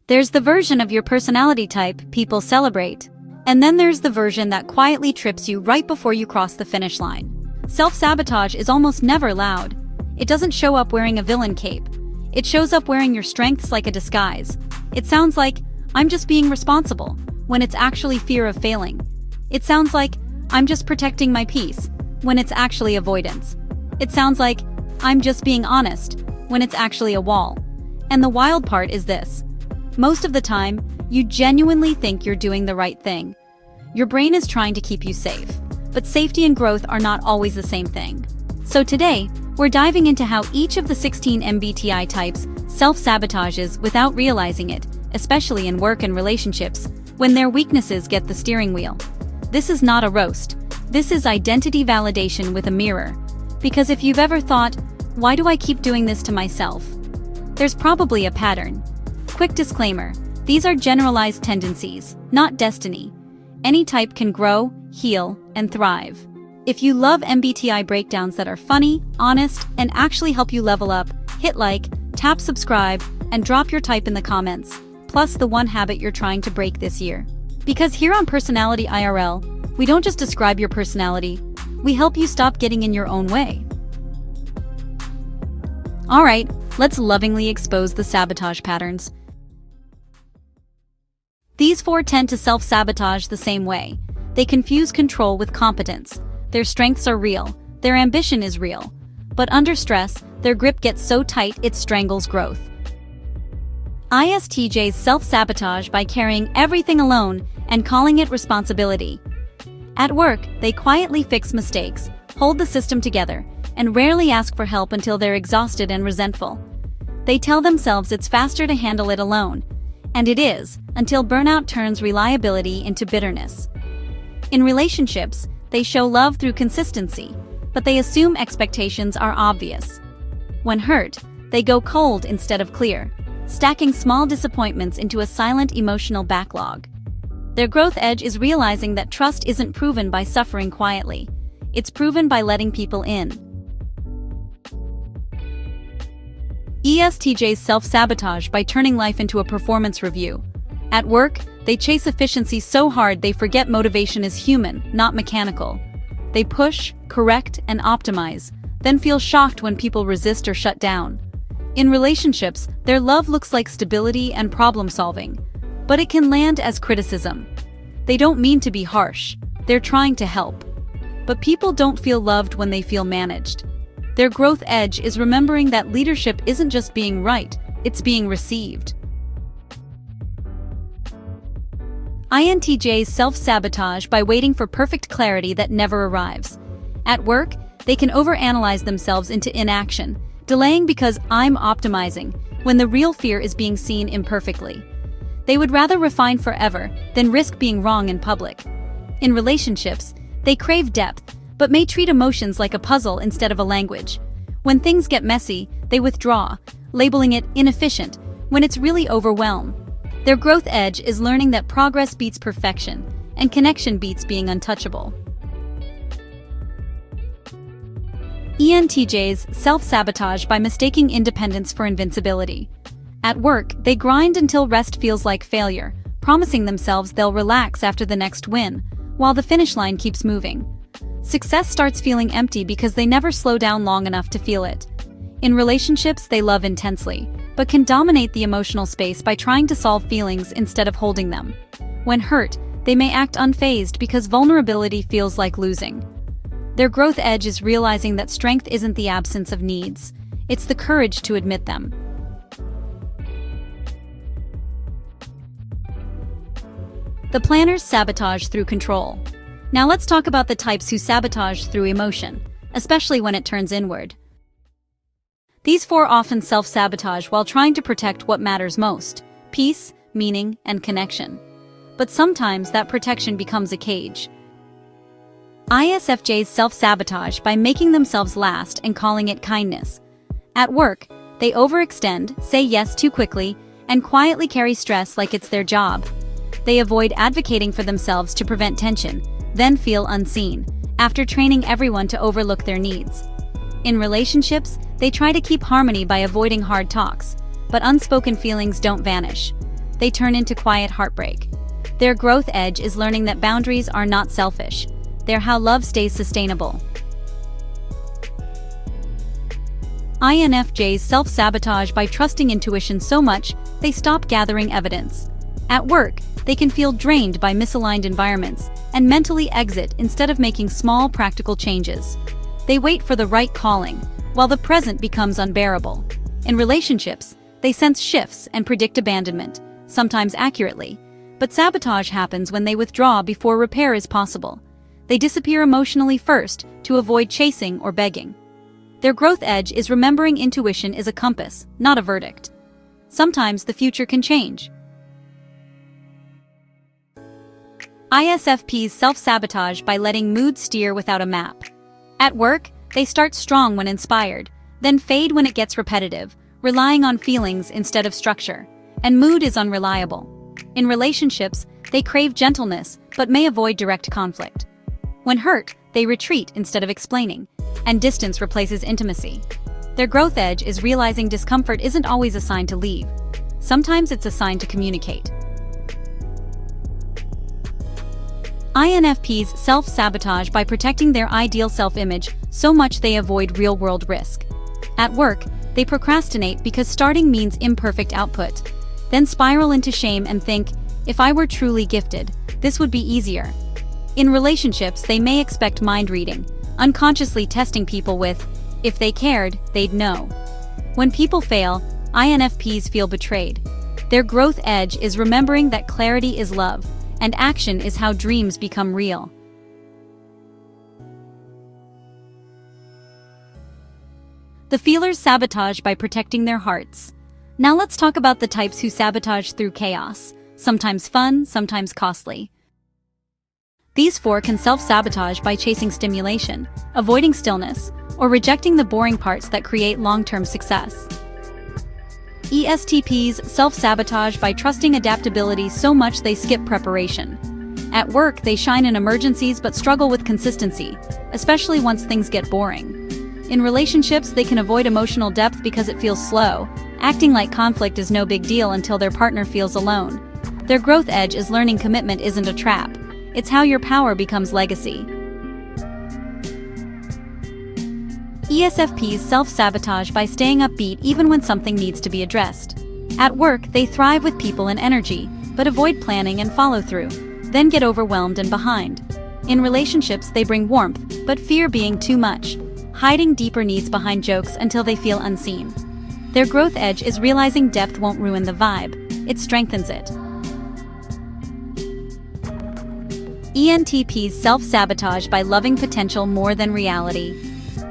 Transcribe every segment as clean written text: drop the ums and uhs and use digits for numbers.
There's the version of your personality type people celebrate. And then there's the version that quietly trips you right before you cross the finish line. Self-sabotage is almost never loud. It doesn't show up wearing a villain cape. It shows up wearing your strengths like a disguise. It sounds like, "I'm just being responsible," when it's actually fear of failing. It sounds like, "I'm just protecting my peace," when it's actually avoidance. It sounds like, "I'm just being honest," when it's actually a wall. And the wild part is this. Most of the time, you genuinely think you're doing the right thing. Your brain is trying to keep you safe. But safety and growth are not always the same thing. So today, we're diving into how each of the 16 MBTI types self-sabotages without realizing it, especially in work and relationships, when their weaknesses get the steering wheel. This is not a roast. This is identity validation with a mirror. Because if you've ever thought, "Why do I keep doing this to myself?" There's probably a pattern. Quick disclaimer, these are generalized tendencies, not destiny. Any type can grow, heal, and thrive. If you love MBTI breakdowns that are funny, honest, and actually help you level up, hit like, tap subscribe, and drop your type in the comments, plus the one habit you're trying to break this year. Because here on Personality IRL, we don't just describe your personality, we help you stop getting in your own way. Alright, let's lovingly expose the sabotage patterns. These four tend to self-sabotage the same way. They confuse control with competence. Their strengths are real, their ambition is real. But under stress, their grip gets so tight it strangles growth. ISTJs self-sabotage by carrying everything alone and calling it responsibility. At work, they quietly fix mistakes, hold the system together, and rarely ask for help until they're exhausted and resentful. They tell themselves it's faster to handle it alone. And it is, until burnout turns reliability into bitterness. In relationships, they show love through consistency, but they assume expectations are obvious. When hurt, they go cold instead of clear, stacking small disappointments into a silent emotional backlog. Their growth edge is realizing that trust isn't proven by suffering quietly. It's proven by letting people in. ESTJs self-sabotage by turning life into a performance review. At work, they chase efficiency so hard they forget motivation is human, not mechanical. They push, correct, and optimize, then feel shocked when people resist or shut down. In relationships, their love looks like stability and problem-solving, but it can land as criticism. They don't mean to be harsh, they're trying to help. But people don't feel loved when they feel managed. Their growth edge is remembering that leadership isn't just being right, it's being received. INTJs self-sabotage by waiting for perfect clarity that never arrives. At work, they can overanalyze themselves into inaction, delaying because "I'm optimizing," when the real fear is being seen imperfectly. They would rather refine forever than risk being wrong in public. In relationships, they crave depth, but may treat emotions like a puzzle instead of a language. When things get messy, they withdraw, labeling it inefficient, when it's really overwhelm. Their growth edge is learning that progress beats perfection, and connection beats being untouchable. ENTJs self-sabotage by mistaking independence for invincibility. At work, they grind until rest feels like failure, promising themselves they'll relax after the next win, while the finish line keeps moving. Success starts feeling empty because they never slow down long enough to feel it. In relationships, they love intensely, but can dominate the emotional space by trying to solve feelings instead of holding them. When hurt, they may act unfazed because vulnerability feels like losing. Their growth edge is realizing that strength isn't the absence of needs, it's the courage to admit them. The planners sabotage through control. Now let's talk about the types who sabotage through emotion, especially when it turns inward. These four often self-sabotage while trying to protect what matters most: peace, meaning, and connection. But sometimes that protection becomes a cage. ISFJs self-sabotage by making themselves last and calling it kindness. At work, they overextend, say yes too quickly, and quietly carry stress like it's their job. They avoid advocating for themselves to prevent tension, then feel unseen, after training everyone to overlook their needs. In relationships, they try to keep harmony by avoiding hard talks, but unspoken feelings don't vanish. they turn into quiet heartbreak. Their growth edge is learning that boundaries are not selfish. They're how love stays sustainable. INFJs self-sabotage by trusting intuition so much, they stop gathering evidence. At work, they can feel drained by misaligned environments and mentally exit instead of making small practical changes. They wait for the right calling, while the present becomes unbearable. In relationships, they sense shifts and predict abandonment, sometimes accurately. But sabotage happens when they withdraw before repair is possible. They disappear emotionally first to avoid chasing or begging. Their growth edge is remembering intuition is a compass, not a verdict. Sometimes the future can change. ISFPs self-sabotage by letting mood steer without a map. At work, they start strong when inspired, then fade when it gets repetitive, relying on feelings instead of structure, and mood is unreliable. In relationships, they crave gentleness but may avoid direct conflict. When hurt, they retreat instead of explaining, and distance replaces intimacy. Their growth edge is realizing discomfort isn't always a sign to leave. Sometimes it's a sign to communicate. INFPs self-sabotage by protecting their ideal self-image so much they avoid real-world risk. At work, they procrastinate because starting means imperfect output, then spiral into shame and think, if I were truly gifted, this would be easier. In relationships, they may expect mind reading, unconsciously testing people with, if they cared, they'd know. When people fail, INFPs feel betrayed. Their growth edge is remembering that clarity is love, and action is how dreams become real. The feelers sabotage by protecting their hearts. Now let's talk about the types who sabotage through chaos, sometimes fun, sometimes costly. These four can self-sabotage by chasing stimulation, avoiding stillness, or rejecting the boring parts that create long-term success. ESTPs self-sabotage by trusting adaptability so much they skip preparation. At work, they shine in emergencies but struggle with consistency, especially once things get boring. In relationships, they can avoid emotional depth because it feels slow, acting like conflict is no big deal until their partner feels alone. Their growth edge is learning commitment isn't a trap. It's how your power becomes legacy. ESFPs self-sabotage by staying upbeat even when something needs to be addressed. At work, they thrive with people and energy, but avoid planning and follow-through, then get overwhelmed and behind. In relationships, they bring warmth, but fear being too much, hiding deeper needs behind jokes until they feel unseen. Their growth edge is realizing depth won't ruin the vibe, it strengthens it. ENTPs self-sabotage by loving potential more than reality.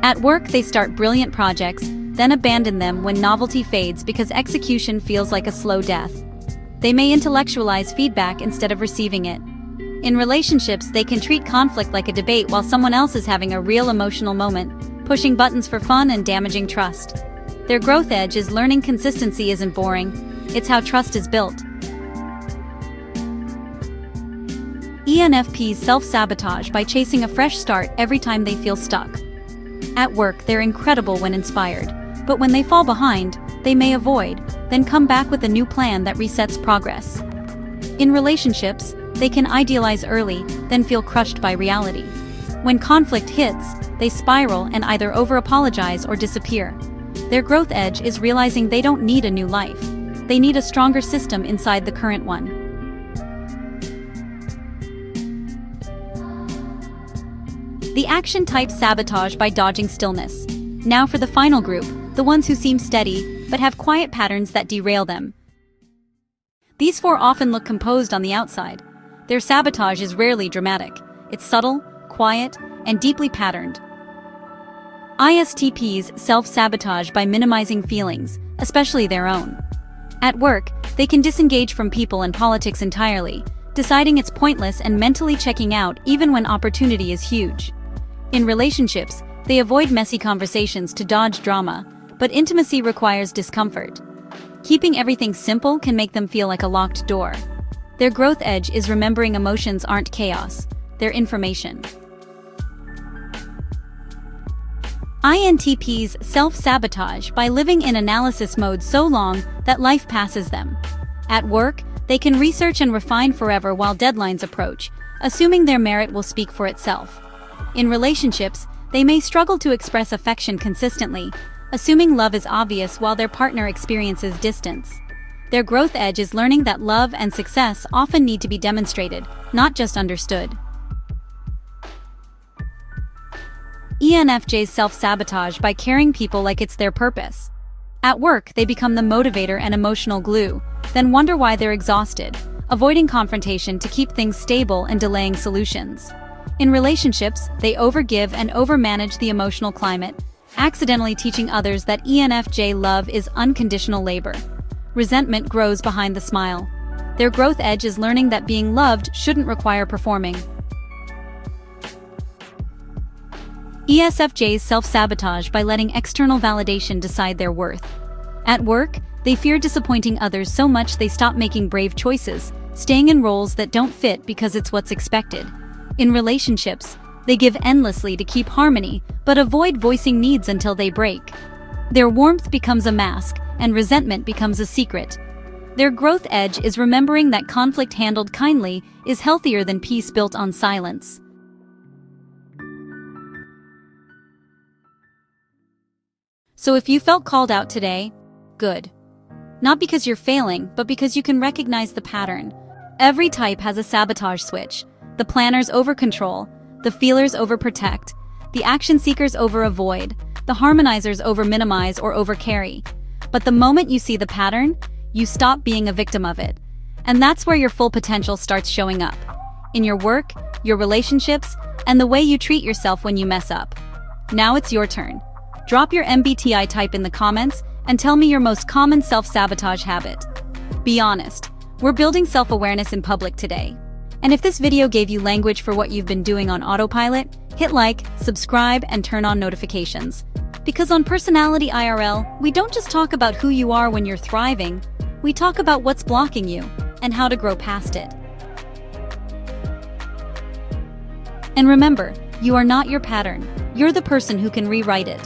At work, they start brilliant projects, then abandon them when novelty fades because execution feels like a slow death. They may intellectualize feedback instead of receiving it. In relationships, they can treat conflict like a debate while someone else is having a real emotional moment, pushing buttons for fun and damaging trust. Their growth edge is learning consistency isn't boring, it's how trust is built. ENFPs self-sabotage by chasing a fresh start every time they feel stuck. At work, they're incredible when inspired, but when they fall behind, they may avoid, then come back with a new plan that resets progress. In relationships, they can idealize early, then feel crushed by reality. When conflict hits, they spiral and either over-apologize or disappear. Their growth edge is realizing they don't need a new life. They need a stronger system inside the current one. The action type sabotage by dodging stillness. Now for the final group, the ones who seem steady, but have quiet patterns that derail them. These four often look composed on the outside. Their sabotage is rarely dramatic. It's subtle, quiet, and deeply patterned. ISTPs self-sabotage by minimizing feelings, especially their own. At work, they can disengage from people and politics entirely, deciding it's pointless and mentally checking out even when opportunity is huge. In relationships, they avoid messy conversations to dodge drama, but intimacy requires discomfort. Keeping everything simple can make them feel like a locked door. Their growth edge is remembering emotions aren't chaos, they're information. INTPs self-sabotage by living in analysis mode so long that life passes them. At work, they can research and refine forever while deadlines approach, assuming their merit will speak for itself. In relationships, they may struggle to express affection consistently, assuming love is obvious while their partner experiences distance. Their growth edge is learning that love and success often need to be demonstrated, not just understood. ENFJs self-sabotage by carrying people like it's their purpose. At work, they become the motivator and emotional glue, then wonder why they're exhausted, avoiding confrontation to keep things stable and delaying solutions. In relationships, they overgive and overmanage the emotional climate, accidentally teaching others that ENFJ love is unconditional labor. Resentment grows behind the smile. Their growth edge is learning that being loved shouldn't require performing. ESFJs self-sabotage by letting external validation decide their worth. At work, they fear disappointing others so much they stop making brave choices, staying in roles that don't fit because it's what's expected. In relationships, they give endlessly to keep harmony, but avoid voicing needs until they break. Their warmth becomes a mask, and resentment becomes a secret. Their growth edge is remembering that conflict handled kindly is healthier than peace built on silence. So if you felt called out today, good. Not because you're failing, but because you can recognize the pattern. Every type has a sabotage switch. The planners over-control, the feelers over-protect, the action seekers over-avoid, the harmonizers over-minimize or over-carry. But the moment you see the pattern, you stop being a victim of it. And that's where your full potential starts showing up. In your work, your relationships, and the way you treat yourself when you mess up. Now it's your turn. Drop your MBTI type in the comments and tell me your most common self-sabotage habit. Be honest, we're building self-awareness in public today. And if this video gave you language for what you've been doing on autopilot, hit like, subscribe, and turn on notifications. Because on Personality IRL, we don't just talk about who you are when you're thriving, we talk about what's blocking you and how to grow past it. And remember, you are not your pattern. You're the person who can rewrite it.